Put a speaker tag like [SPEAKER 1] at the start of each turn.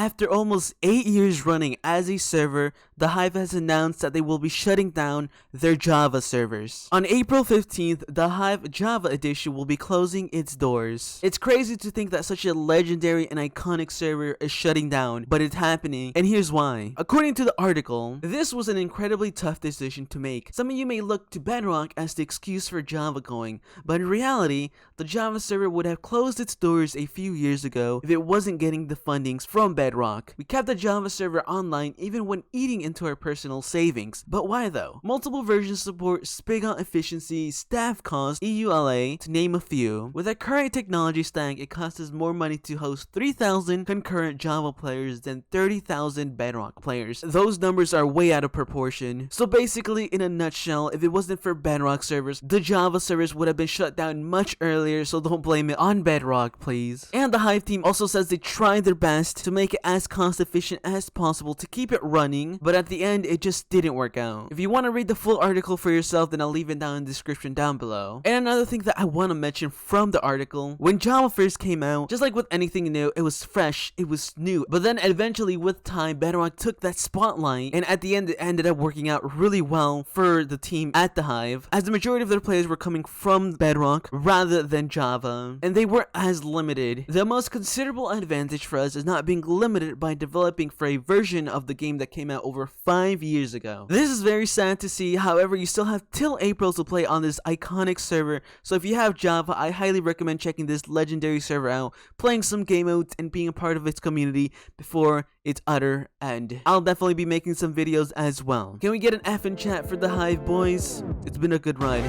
[SPEAKER 1] After almost 8 years running as a server, the Hive has announced that they will be shutting down their Java servers. On April 15th, the Hive Java edition will be closing its doors. It's crazy to think that such a legendary and iconic server is shutting down, but it's happening, and here's why. According to the article, this was an incredibly tough decision to make. Some of you may look to Bedrock as the excuse for Java going, but in reality, the Java server would have closed its doors a few years ago if it wasn't getting the fundings from Bedrock. We kept the Java server online even when eating into our personal savings. But why though? Multiple versions support Spigot efficiency, staff cost, EULA, to name a few. With our current technology stack, it costs us more money to host 3,000 concurrent Java players than 30,000 Bedrock players. Those numbers are way out of proportion. So basically, in a nutshell, if it wasn't for Bedrock servers, the Java servers would have been shut down much earlier, so don't blame it on Bedrock, please. And the Hive team also says they tried their best to make it as cost efficient as possible to keep it running, but at the end, it just didn't work out. If you want to read the full article for yourself, then I'll leave it down in the description down below. And another thing that I want to mention from the article, when Java first came out, just like with anything new, it was fresh, it was new, but then eventually with time, Bedrock took that spotlight, and at the end, it ended up working out really well for the team at the Hive, as the majority of their players were coming from Bedrock rather than Java, and they weren't as limited. The most considerable advantage for us is not being limited by developing for a version of the game that came out over 5 years ago. This is very sad to see, however, you still have till April to play on this iconic server, so if you have Java, I highly recommend checking this legendary server out, playing some game modes, and being a part of its community before its utter end. I'll definitely be making some videos as well. Can we get an F in chat for the Hive, boys? It's been a good ride.